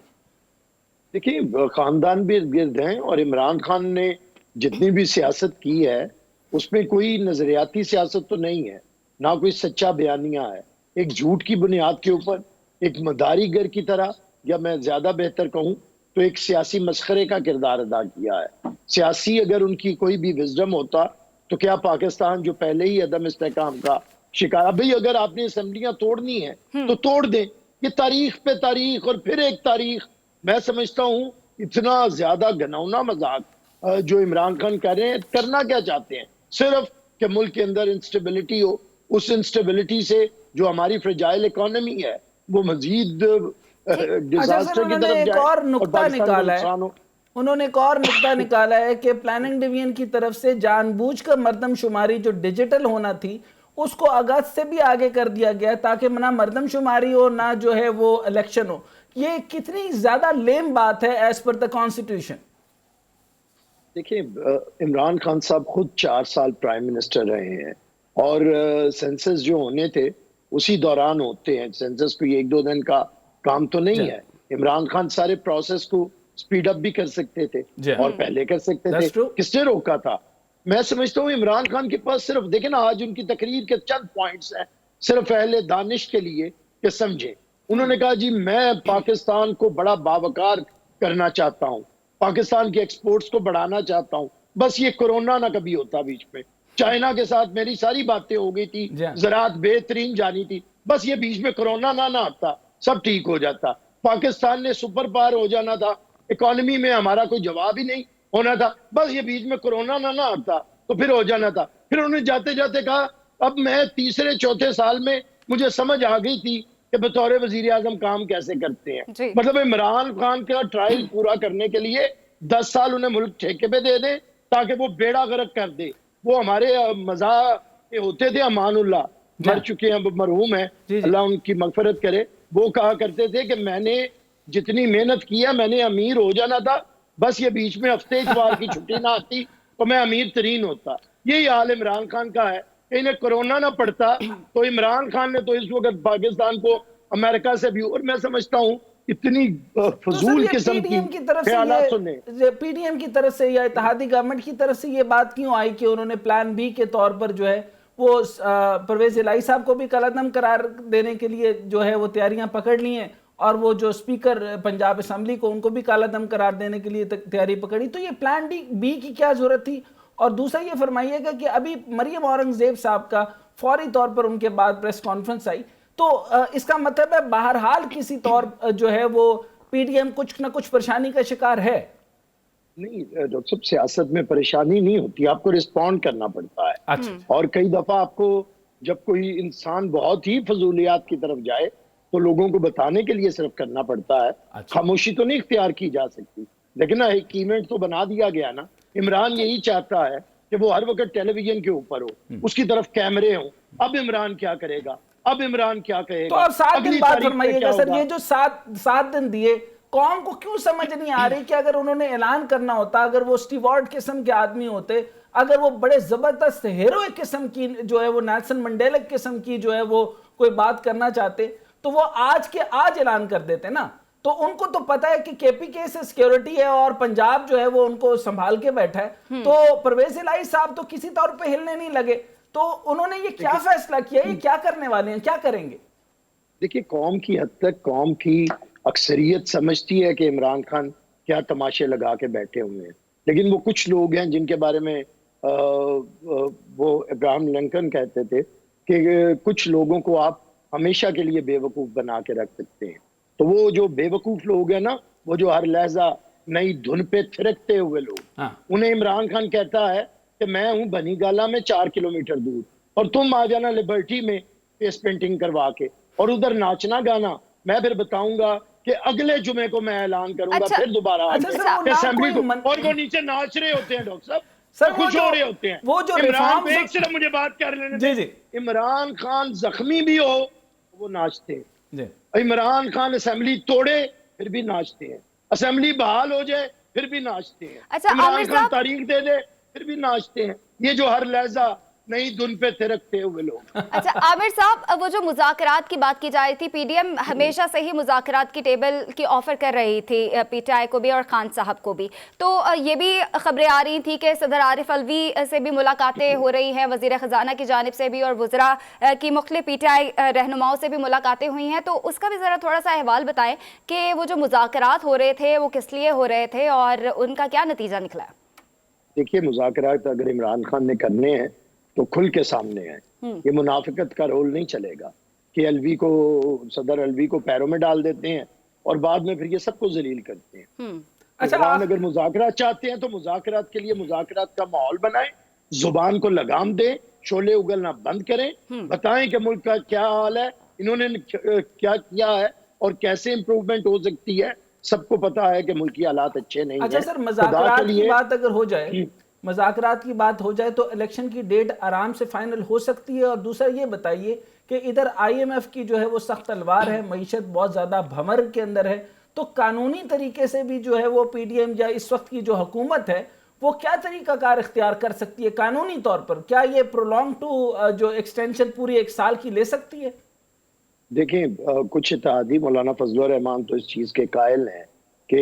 देखिए, खानदान भी इर्द गिर्द हैं, और इमरान खान ने जितनी भी सियासत की है उसमें कोई नजरियाती सियासत तो नहीं है, ना कोई सच्चा बयानिया है। एक झूठ की बुनियाद के ऊपर एक मदारीगर की तरह, या मैं ज्यादा बेहतर कहूं तो एक सियासी मस्खरे का किरदार अदा किया है। सियासी अगर उनकी कोई भी विजडम होता तो क्या पाकिस्तान जो पहले ही अदम इस्तेहकाम का शिकार, भाई अगर आपने असेंबलियां तोड़नी है तो तोड़ दें। ये तारीख पे तारीख और फिर एक तारीख, मैं समझता हूं इतना ज्यादा घनौना मजाक जो इमरान खान कर रहे हैं। करना क्या चाहते हैं? सिर्फ कि मुल्क के अंदर इंस्टेबिलिटी हो, उस इंस्टेबिलिटी से जो हमारी फ्रेजाइल इकोनॉमी है वो मजीद डिजास्टर की तरफ जाए। और नुक्ता निकाला है, उन्होंने एक और नुक्ता निकाला है कि प्लानिंग डिवीजन की तरफ से जानबूझकर मर्दमशुमारी जो डिजिटल होना थी उसको अगस्त से भी आगे कर दिया गया, ताकि ना मर्दमशुमारी हो ना जो है वो इलेक्शन हो। ये कितनी ज्यादा लेम बात है एज पर द कॉन्स्टिट्यूशन। देखिए, इमरान खान साहब खुद 4 साल प्राइम मिनिस्टर रहे हैं, और सेंसस जो होने थे उसी दौरान होते हैं। सेंसस कोई 1-2 दिन का काम तो नहीं है। इमरान खान सारे प्रोसेस को स्पीड अप भी कर सकते थे और पहले कर सकते थे। किसने रोका था? मैं समझता हूँ इमरान खान के पास सिर्फ, देखे ना आज उनकी तकरीर के चंद पॉइंट्स हैं सिर्फ अहले दानिश के लिए कि समझे। उन्होंने कहा जी मैं पाकिस्तान को बड़ा बावकार करना चाहता हूँ, पाकिस्तान के एक्सपोर्ट्स को बढ़ाना चाहता हूँ, बस ये कोरोना ना कभी होता बीच में। चाइना के साथ मेरी सारी बातें हो गई थी, ज़राअत बेहतरीन जानी थी, बस ये बीच में कोरोना ना आता, सब ठीक हो जाता। पाकिस्तान ने सुपर पावर हो जाना था, इकोनॉमी में हमारा कोई जवाब ही नहीं होना था, बस ये बीच में कोरोना ना आता तो फिर हो जाना था। फिर उन्होंने जाते जाते कहा अब मैं तीसरे चौथे साल में मुझे समझ आ गई थी कि बतौर वजीर आजम काम कैसे करते हैं। मतलब इमरान खान का ट्रायल पूरा करने के लिए 10 साल उन्हें मुल्क ठेके पे दे दें ताकि वो बेड़ा गर्क कर दे। वो हमारे मज़ाह होते थे, अमानुल्लाह मर चुके हैं, मरहूम है, अल्लाह उनकी मगफरत करे। वो कहा करते थे कि मैंने जितनी मेहनत की है मैंने अमीर हो जाना था, बस ये बीच में हफ्ते इतवार की छुट्टी ना आती तो मैं अमीर तरीन होता। यही हाल इमरान खान का है। इन्हें कोरोना ना पड़ता तो इमरान खान ने तो इस वक्त पाकिस्तान को अमेरिका से भी, और मैं समझता हूँ इतनी फजूल किस्म की ख्यालात सुने। पीडीएम की तरफ से या इत्तेहादी गवर्नमेंट की तरफ से ये बात क्यों आई कि उन्होंने प्लान बी के तौर पर जो है वो परवेज इलाही साहब को भी कलअदम करार देने के लिए जो है वो तैयारियां पकड़ ली हैं, और वो जो स्पीकर पंजाब असेंबली को उनको भी कालादम करार देने के लिए तैयारी पकड़ी। तो ये प्लान बी की क्या जरूरत थी? और दूसरा ये फरमाइएगा कि अभी मरियम औरंगजेब साहब का फौरी तौर पर उनके बाद प्रेस कॉन्फ्रेंस आई, तो इसका मतलब है बहरहाल किसी तौर जो है वो पीडीएम कुछ ना कुछ परेशानी का शिकार है। नहीं डॉक्टर साहब, सियासत में परेशानी नहीं होती, आपको रिस्पॉन्ड करना पड़ता है। अच्छा। और कई दफा आपको जब कोई इंसान बहुत ही फजूलियात की तरफ जाए तो लोगों को बताने के लिए सिर्फ करना पड़ता है। अच्छा। खामोशी तो नहीं इख्तियार की जा सकती। लेकिन ना एक इवेंट तो बना दिया गया ना। इमरान यही चाहता है कि वो हर वक्त टेलीविजन के ऊपर हो, उसकी तरफ कैमरे हो। अब इमरान क्या करेगा, अब इमरान क्या कहेगा? तो और 7 दिन बाद फरमाइएगा सर, ये जो 7 दिन दिए कौम को क्यों समझ नहीं आ रही कि अगर उन्होंने ऐलान करना होता, अगर वो स्टीवर्ट किस्म के आदमी होते, अगर वो बड़े जबरदस्त हीरोइक किस्म की जो है वो नेल्सन मंडेला किस्म की जो है वो कोई बात करना चाहते तो वो आज के आज ऐलान कर देते ना। तो उनको तो पता है कि केपीके से सिक्योरिटी है और पंजाब जो है वो उनको संभाल के बैठा है। तो परवेज इलाही साहब तो किसी तौर पे हिलने नहीं लगे। तो उन्होंने ये क्या फैसला किया, ये क्या करने वाले हैं, क्या करेंगे? देखिए, कौम की हद तक कौम की अक्सरियत समझती है कि इमरान खान क्या तमाशे लगा के बैठे हुए हैं, लेकिन वो कुछ लोग हैं जिनके बारे में वो अब्राहम लिंकन कहते थे कि कुछ लोगों को आप हमेशा के लिए बेवकूफ बना के रख सकते हैं। तो वो जो बेवकूफ लोग हैं ना, वो जो हर लहजा नई धुन पे थिरकते हुए लोग। उन्हें इमरान खान कहता है कि मैं हूं बनी गाला में 4 किलोमीटर दूर और तुम आ जाना लिबर्टी में फेस पेंटिंग करवा के और उधर नाचना गाना। मैं फिर बताऊंगा कि अगले जुमे को मैं ऐलान करूंगा। फिर दोबारा असेंबली को, और वो नीचे नाच रहे होते हैं डॉक्टर साहब, सब खुश हो रहे होते हैं। वो जो इमरान एक सिर्फ मुझे बात कर लेने दे, इमरान खान जख्मी भी हो वो नाचते हैं, इमरान खान असेंबली तोड़े फिर भी नाचते हैं, असेंबली बहाल हो जाए फिर भी नाचते हैं, इमरान खान तारीख दे दे फिर भी नाचते हैं। ये जो हर लहजा नई धुन पे थिरकते हुए लोग। अच्छा आमिर साहब, वो जो मुज़ाकरात की बात की जा रही थी, पीडीएम हमेशा से ही मुज़ाकरात की टेबल की ऑफर कर रही थी पीटीआई को भी और खान साहब को भी, तो ये भी खबरें आ रही थी कि सदर आरिफ अलवी से भी मुलाकातें हो रही हैं, वज़ीर ख़जाना की जानिब से भी और वज़रा की मुख्तलिफ पीटीआई रहनुमाओं से भी मुलाकातें हुई हैं, तो उसका भी ज़रा थोड़ा सा अहवाल बताएं कि वो जो मुज़ाकरात हो रहे थे वो किस लिए हो रहे थे और उनका क्या नतीजा निकला? देखिए, मुज़ाकरात अगर इमरान खान ने करने हैं तो खुल के सामने है, ये मुनाफिकत का रोल नहीं चलेगा कि अलवी को, सदर अलवी को पैरों में डाल देते हैं और बाद में फिर ये सबको जलील करते हैं। अच्छा, अगर मुज़ाकरात चाहते हैं तो मुज़ाकरात के लिए मुज़ाकरात का माहौल बनाएं, जुबान को लगाम दें, शोले उगलना बंद करें, बताएं कि मुल्क का क्या हाल है, इन्होंने क्या किया है और कैसे इंप्रूवमेंट हो सकती है। सबको पता है कि मुल्क की हालात अच्छे नहीं है। अच्छा सर, मुज़ाकरात की बात अगर हो जाए, मज़ाकरात की बात हो जाए तो इलेक्शन की डेट आराम से फाइनल हो सकती है। और दूसरा ये बताइए कि इधर IMF की जो है वो सख्त तलवार है, मईशत बहुत ज़्यादा भंवर के अंदर है, तो कानूनी तरीके से भी जो है वो PDM या इस वक्त की जो हुकूमत है वो क्या तरीक़ाकार इख्तियार कर सकती है कानूनी तौर पर? क्या ये प्रोलॉन्ग टू जो एक्सटेंशन पूरी 1 साल की ले सकती है? देखें, कुछ इत्तेहादी मौलाना फजलुर रहमान तो इस चीज़ के कायल हैं कि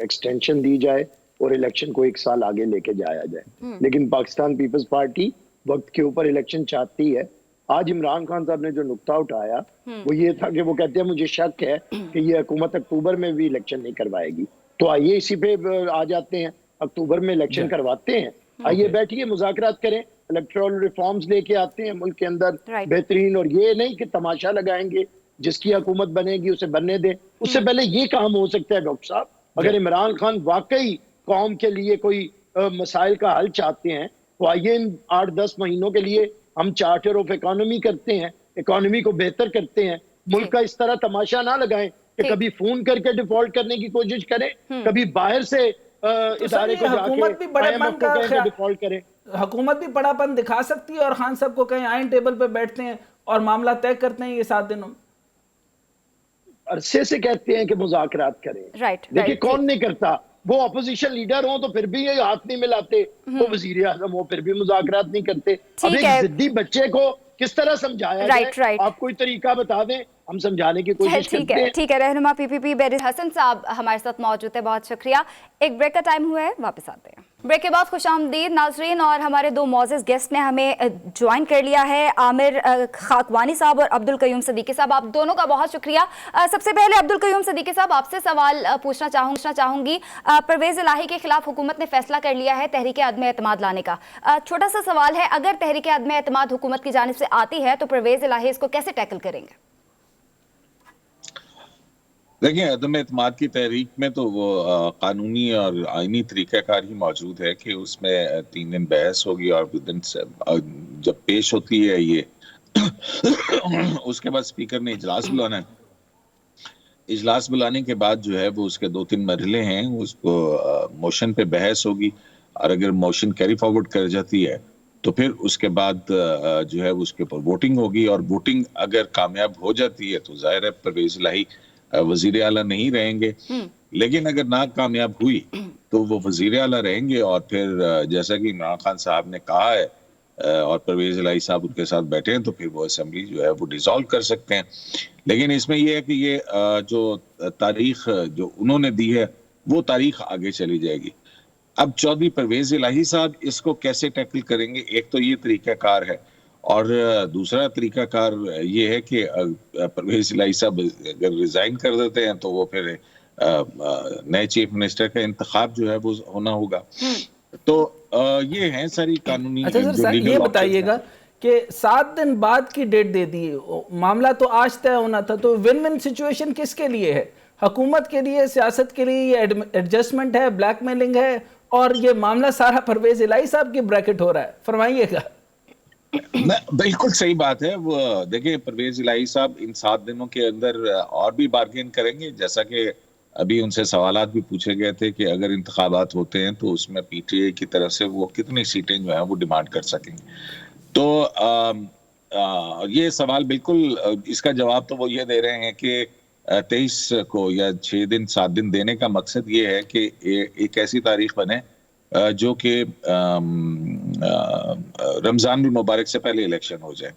एक्सटेंशन दी जाए और इलेक्शन को 1 साल आगे लेके जाया जाए, लेकिन पाकिस्तान पीपल्स पार्टी वक्त के ऊपर इलेक्शन चाहती है। आज इमरान खान साहब ने जो नुक्ता उठाया वो ये था कि वो कहते हैं मुझे शक है कि ये हुकूमत अक्टूबर में भी इलेक्शन नहीं करवाएगी, तो आइए इसी पे आ जाते हैं, अक्टूबर में इलेक्शन करवाते हैं, आइए बैठिए मुज़ाकरात करें, इलेक्टोरल रिफॉर्म्स लेके आते हैं मुल्क के अंदर बेहतरीन, और ये नहीं कि तमाशा लगाएंगे जिसकी हुकूमत बनेगी उसे बनने दें। उससे पहले ये काम हो सकता है डॉक्टर साहब, अगर इमरान खान वाकई कौम के लिए कोई मसाइल का हल चाहते हैं तो आइए इन 8-10 महीनों के लिए हम चार्टर ऑफ इकोनॉमी करते हैं, इकोनॉमी को बेहतर करते हैं, मुल्क का इस तरह तमाशा ना लगाएं कि कभी फोन करके डिफॉल्ट करने की कोशिश करें, कभी बाहर से इदारे को हुकूमत भी बड़ेपन का डिफॉल्ट करें। हुकूमत भी बड़ापन दिखा सकती है और खान साहब को कहीं आइन टेबल पे बैठते हैं और मामला तय करते हैं ये 7 दिनों। अरसे से कहते हैं कि मुज़ाकरात करें, देखिए कौन नहीं करता, वो अपोजिशन लीडर हो तो फिर भी ये हाथ नहीं मिलाते, वो वजीर आजम हो फिर भी मुज़ाकरात नहीं करते। अब एक जिद्दी बच्चे को किस तरह समझाया जाए, आप कोई तरीका बता दें, हम समझाने की कोशिश करते हैं। ठीक है, रहनुमा PPP बेरिल हसन साहब हमारे साथ मौजूद है, बहुत शुक्रिया। एक ब्रेक का टाइम हुआ है, वापस आते हैं। ब्रेक के बाद खुशामदीद नाजरीन, और हमारे 2 मौजूद गेस्ट ने हमें ज्वाइन कर लिया है, आमिर खाकवानी साहब और अब्दुल कयूम सिद्दीकी साहब। आप दोनों का बहुत शुक्रिया। सबसे पहले अब्दुल कयूम सिद्दीकी साहब, आपसे सवाल पूछना चाहूंगी। परवेज इलाही के खिलाफ हुकूमत ने फैसला कर लिया है तहरीक अदम एतमाद लाने का। छोटा सा सवाल है, अगर तहरीक अदम एतमाद हुकूमत की जानिब से आती है तो परवेज इलाही इसको कैसे टैकल करेंगे? देखिए, अदम एतमाद की तहरीक में तो वो कानूनी और आईनी तरीक़ाकार ही मौजूद है कि उसमें 3 दिन बहस होगी और दिन जब पेश होती है ये उसके बाद स्पीकर ने इजलास बुलाना है। इजलास बुलाने के बाद जो है वो उसके 2-3 मरहले हैं, उसको मोशन पे बहस होगी और अगर मोशन कैरी फॉरवर्ड कर जाती है तो फिर उसके बाद जो है उसके ऊपर वोटिंग होगी, और वोटिंग अगर कामयाब हो जाती है तो जाहिर है परवेज इलाही वजीर आला नहीं रहेंगे, लेकिन अगर ना कामयाब हुई तो वो वजीर आला रहेंगे। और फिर जैसा कि इमरान खान साहब ने कहा है और परवेज इलाही साहब उनके साथ बैठे हैं तो फिर वो असेंबली जो है वो डिसॉल्व कर सकते हैं। लेकिन इसमें यह है कि ये जो तारीख जो उन्होंने दी है वो तारीख आगे चली जाएगी। अब चौधरी परवेज इलाही साहब इसको कैसे टैकल करेंगे, एक तो ये तरीकाकार है, और दूसरा तरीकाकार ये है कि परवेज इलाही साहब अगर रिजाइन कर देते हैं तो वो फिर नए चीफ मिनिस्टर का इंतखाब जो है वो होना होगा। तो ये है सारी कानूनी। अच्छा सर, ये बताइएगा कि 7 दिन बाद की डेट दे दी, मामला तो आज तय होना था, तो विन विन सिचुएशन किसके लिए है? हुकूमत के लिए, सियासत के लिए ये एडजस्टमेंट है, ब्लैकमेलिंग है, और ये मामला सारा परवेज इलाही साहब की ब्रैकेट हो रहा है? फरमाइएगा। बिल्कुल सही बात है। वो देखिए, परवेज इलाही साहब इन 7 दिनों के अंदर और भी बार्गेन करेंगे, जैसा कि अभी उनसे सवालात भी पूछे गए थे कि अगर इंतखाबात होते हैं तो उसमें पीटीआई की तरफ से वो कितनी सीटें जो है वो डिमांड कर सकेंगे। तो ये सवाल बिल्कुल, इसका जवाब तो वो ये दे रहे हैं कि 23 को या 6 दिन 7 दिन देने का मकसद ये है कि एक ऐसी तारीख बने जो कि रमजान मुबारक से पहले इलेक्शन हो जाए।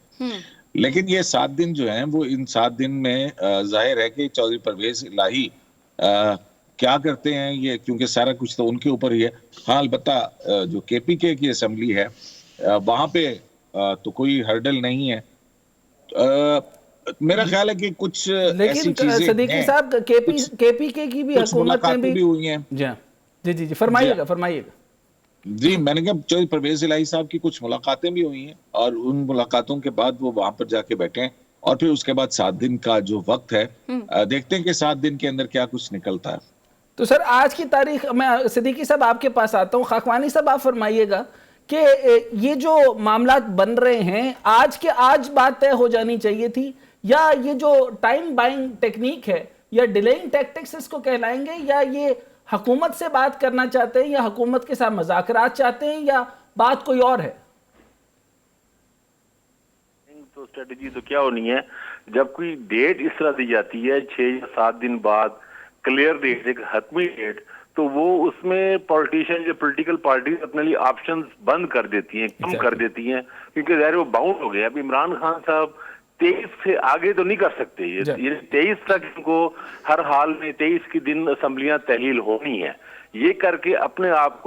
लेकिन ये 7 दिन जो हैं वो, इन 7 दिन में जाहिर है कि चौधरी परवेज इलाही क्या करते हैं ये, क्योंकि सारा कुछ तो उनके ऊपर ही है। हाँ, अलबत्ता जो केपीके की असेंबली है वहां पे तो कोई हर्डल नहीं है। मेरा ख्याल है कि कुछ ऐसी चीजें सदीकी साहब, केपीके की भी हुकूमत में भी हुई हैं। जी फरमाइएगा। जी, मैंने कहा चौधरी परवेज इलाही साहब की कुछ मुलाकातें भी हुई हैं, और उन मुलाकातों के बाद वो वहां पर जाके बैठे हैं, और फिर उसके बाद 7 दिन का जो वक्त है, देखते हैं कि 7 दिन के अंदर क्या कुछ निकलता है। तो सर, आज की तारीख, मैं सिद्दीकी साहब आपके पास आता हूँ। खाकवानी साहब, आप फरमाइएगा कि ये जो मामला बन रहे हैं, आज के आज बात तय हो जानी चाहिए थी, या ये जो टाइम बाइंग टेक्निक है या डिलेइंग टैक्टिक्स इसको कहलाएंगे, या ये हुकूमत से बात करना चाहते हैं, या हुकूमत के साथ मुज़ाकरात चाहते हैं, या बात कोई और है? तो स्ट्रेटजी तो क्या होनी है, जब कोई डेट इस तरह दी जाती है 6 या 7 दिन बाद, क्लियर डेट, एक हतमी डेट, तो वो उसमें पॉलिटिशियन या पॉलिटिकल पार्टी अपने लिए ऑप्शंस बंद कर देती हैं, कम कर देती हैं, क्योंकि ज़ाहिर वो बाउंड हो गया। अब इमरान खान साहब 23 से आगे तो नहीं कर सकते। ये 23 तक इनको हर हाल में 23 के दिन असेंबलियां तहलील होनी है। ये करके अपने आप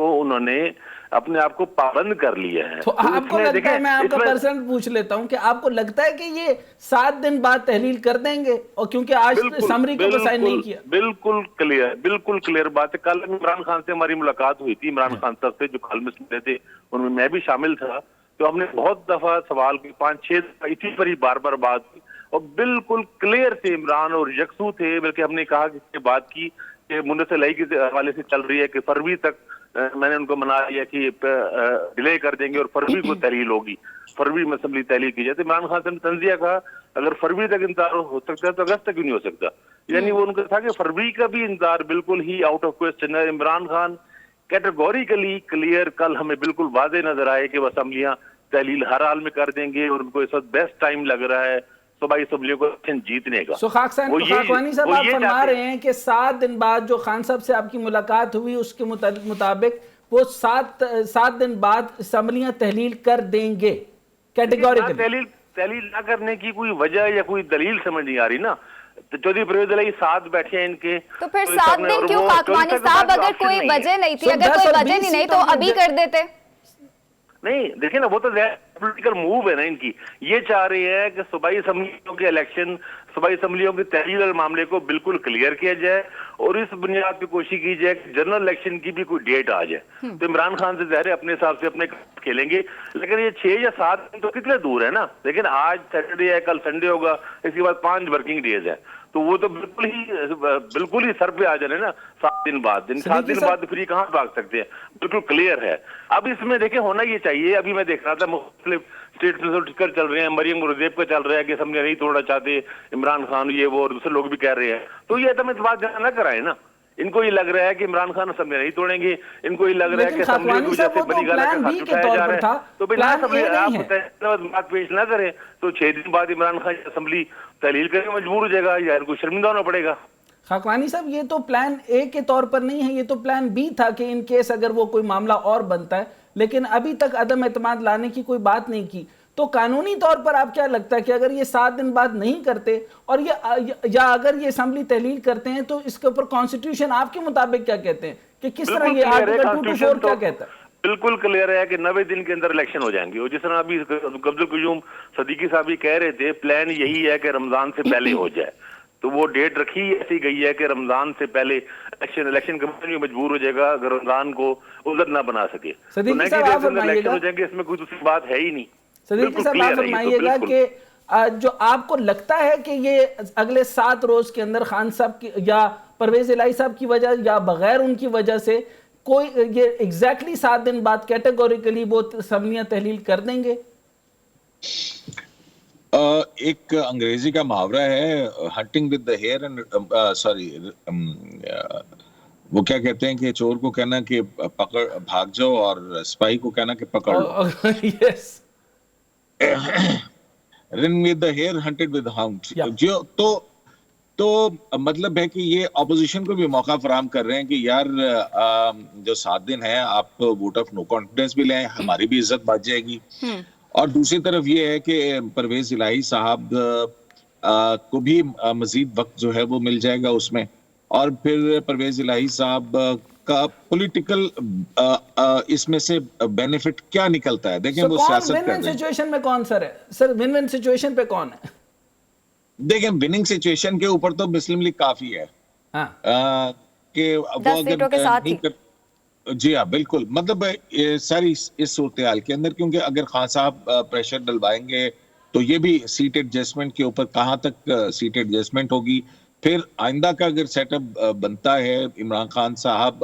को पाबंद कर लिया है। तो आपको लगता है, मैं आपका पर्सन पूछ लेता हूं, कि आपको लगता है कि ये 7 दिन बाद तहलील कर देंगे? और क्योंकि आज समरी को साइन नहीं किया। बिल्कुल क्लियर बात है। कल इमरान खान से हमारी मुलाकात हुई थी, इमरान खान साहब से जो कल में सुन रहे थे, उनमें मैं भी शामिल था। तो हमने बहुत दफा सवाल की, 5-6 दफा इसी पर ही बार बार बात की, और बिल्कुल क्लियर थे इमरान, और यकसू थे। बल्कि हमने कहा कि बात की कि मुंडे लाई के हवाले से चल रही है कि फरवरी तक, मैंने उनको मना लिया कि डिले कर देंगे और फरवरी को तहलील होगी, फरवरी में असेंबली तहलील की जाए। तो इमरान खान ने तंजिया कहा अगर फरवरी तक इंतजार हो सकता है तो अगस्त तक क्यों नहीं हो सकता। यानी वो उनका था कि फरवरी का भी इंतजार बिल्कुल ही आउट ऑफ क्वेश्चन है। इमरान खान कैटेगोरिकली क्लियर कल हमें बिल्कुल वादे नजर आए कि वह असेंबलियां तहलील हर हाल में कर देंगे, और उनको इस वक्त बेस्ट टाइम लग रहा है सूबाई असेंबलियों को जीतने का। खाकवानी साहब, आप फरमा रहे हैं कि 7 दिन बाद जो खान साहब से आपकी मुलाकात हुई, उसके मुताबिक वो 7 दिन बाद असेंबलियां तहलील कर देंगे कैटेगोरिकली। तहलील ना करने की कोई वजह या कोई दलील समझ नहीं आ रही ना। तो चौधरी परवेज इलाही 7 बैठे हैं इनके, तो फिर 7 दिन क्यों खाकवानी साहब? अगर कोई वजह नहीं थी, अगर कोई वजह नहीं तो अभी कर देते। नहीं, देखिए ना, वो तो पॉलिटिकल मूव है ना इनकी। ये चाह रहे हैं कि सूबाई असेंबलियों के इलेक्शन, सूबाई असेंबलियों की तहलील मामले को बिल्कुल क्लियर किया जाए, और इस बुनियाद पे कोशिश की जाए कि जनरल इलेक्शन की भी कोई डेट आ जाए। तो इमरान खान से ज़ाहिर है अपने हिसाब से अपने खेलेंगे, लेकिन ये 6 या 7 दिन तो कितने दूर है ना। लेकिन आज सैटरडे है, कल संडे होगा, इसके बाद 5 वर्किंग डेज है, तो वो तो बिल्कुल ही सर पे आ जाने ना 7 दिन बाद। 7 दिन बाद फिर कहाँ भाग सकते हैं, बिल्कुल क्लियर है। अब इसमें देखे होना ये चाहिए, अभी मैं देख रहा था मुख्तलिफ स्टेट में टिकर चल रहे हैं, मरियम मुर्देब का चल रहा है कि हमने नहीं तोड़ना चाहते इमरान खान, ये वो, और दूसरे लोग भी कह रहे हैं। तो ये तो बात ना कराए ना। इनको ये लग रहा है कि इमरान खान असेंबली नहीं तोड़ेंगे, इनको ये लग रहा है कि असेंबली को जैसे बड़ी गलत हाथ उठाया जा रहा है, तो बिना असेंबली आप बात पेश ना करें तो 6 दिन बाद इमरान खान असेंबली तहलील करने मजबूर हो जाएगा, या इनको शर्मिंदा होना पड़ेगा। खाकवानी साहब, ये तो प्लान ए के तौर पर नहीं है, ये तो प्लान बी था कि इन केस अगर वो कोई मामला और बनता है, लेकिन अभी तक अदम एतमाद लाने की कोई बात नहीं की। तो कानूनी तौर पर आप क्या लगता है कि अगर ये 7 दिन बाद नहीं करते, और ये या अगर ये असेंबली तहलील करते हैं, तो इसके ऊपर कॉन्स्टिट्यूशन आपके मुताबिक क्या कहते हैं कि किस तरह ये आर्टिकल 224 क्या कहता है? बिल्कुल क्लियर है कि 90 दिन के अंदर इलेक्शन हो जाएंगे। और जिस तरह अभी अब्दुल क़य्यूम सदीकी साहब भी कह रहे थे, प्लान यही है कि रमजान से पहले हो जाए। तो वो डेट रखी ऐसी गई है कि रमजान से पहले इलेक्शन कमीशन मजबूर हो जाएगा अगर रमजान को उधर ना बना सके, तो इलेक्शन हो जाएंगे। इसमें कोई दूसरी बात है ही नहीं। सदीकी साहब, आप फरमाइएगा कि जो आपको लगता है कि ये अगले 7 रोज के अंदर खान साहब की या परवेज इलाही साहब की वजह या बगैर उनकी वजह से कोई ये एग्जैक्टली 7 दिन बाद कैटेगोरिकली वो असम्बलियां तहलील कर देंगे? एक अंग्रेजी का मुहावरा है, hunting with the hare and sorry, वो क्या कहते हैं कि चोर को कहना कि पकड़ भाग जाओ और स्पाई को कहना कि पकड़ लो। Yes, run with the hare, hunted with hound. जो तो मतलब है कि ये ऑपोजिशन को भी मौका फराहम कर रहे हैं कि यार जो 7 दिन है आप वोट ऑफ नो कॉन्फिडेंस भी लें, हमारी भी इज्जत बढ़ जाएगी। और दूसरी तरफ ये है कि परवेज इलाही साहब को भी मजीद वक्त जो है वो मिल जाएगा उसमें, और फिर परवेज इलाही साहब का पॉलिटिकल इसमें से बेनिफिट क्या निकलता है। देखें वो सियासत कर रहे हैं। सिचुएशन में कौन सर विन विन सिचुएशन पे कौन है? देखें विनिंग सिचुएशन के ऊपर तो मुस्लिम लीग काफी है। हाँ। कि वो अगर जी हाँ बिल्कुल, मतलब सारी इस सूरत-ए-हाल के अंदर, क्योंकि अगर खान साहब प्रेशर डलवाएंगे तो ये भी सीट एडजस्टमेंट के ऊपर कहाँ तक सीट एडजस्टमेंट होगी। फिर आइंदा का अगर सेटअप बनता है, इमरान खान साहब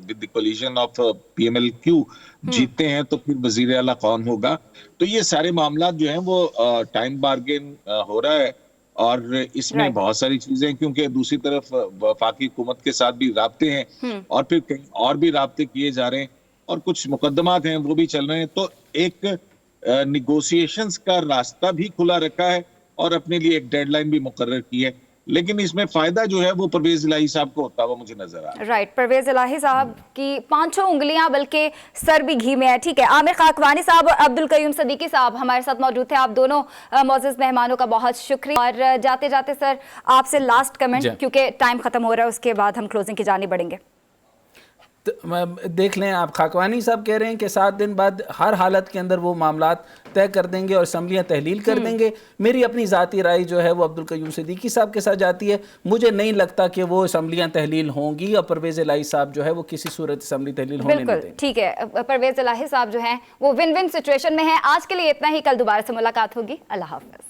with the collision of PMLQ जीतते हैं तो फिर वजीर आला कौन होगा। तो ये सारे मामला जो हैं वो टाइम बार्गेन हो रहा है, और इसमें बहुत सारी चीजें, क्योंकि दूसरी तरफ वफाकी हुकूमत के साथ भी राब्ते हैं और फिर कहीं और भी राब्ते किए जा रहे हैं, और कुछ मुकदमात हैं वो भी चल रहे हैं। तो एक निगोशिएशंस का रास्ता भी खुला रखा है और अपने लिए एक डेडलाइन भी मुकर्रर की है, लेकिन इसमें फायदा जो है वो परवेज इलाही साहब को होता हुआ मुझे नजर आ रहा है। राइट, परवेज इलाही साहब की 5 उंगलियां बल्कि सर भी घी में है। ठीक है, आमिर खाकवानी साहब और अब्दुल कयूम सदीकी साहब हमारे साथ मौजूद थे। आप दोनों मौजूद मेहमानों का बहुत शुक्रिया। और जाते जाते सर आपसे लास्ट कमेंट, क्योंकि टाइम खत्म हो रहा है, उसके बाद हम क्लोजिंग की जानी बढ़ेंगे। देख लें आप, खाकवानी साहब कह रहे हैं कि 7 दिन बाद हर हालत के अंदर वो मामलात तय कर देंगे और असम्बलियाँ तहलील कर देंगे। मेरी अपनी ज़ाती राय जो है वो अब्दुल कयूम सिद्दीकी साहब के साथ जाती है। मुझे नहीं लगता कि वो असम्बलियाँ तहलील होंगी और परवेज इलाही साहब जो है वो किसी सूरत असम्बली तहलील होने नहीं देंगे। ठीक है, परवेज इलाही साहब जो हैं वो विन विन सिचुएशन में हैं। आज के लिए इतना ही, कल दोबारा से मुलाकात होगी। अल्लाह हाफ़िज़।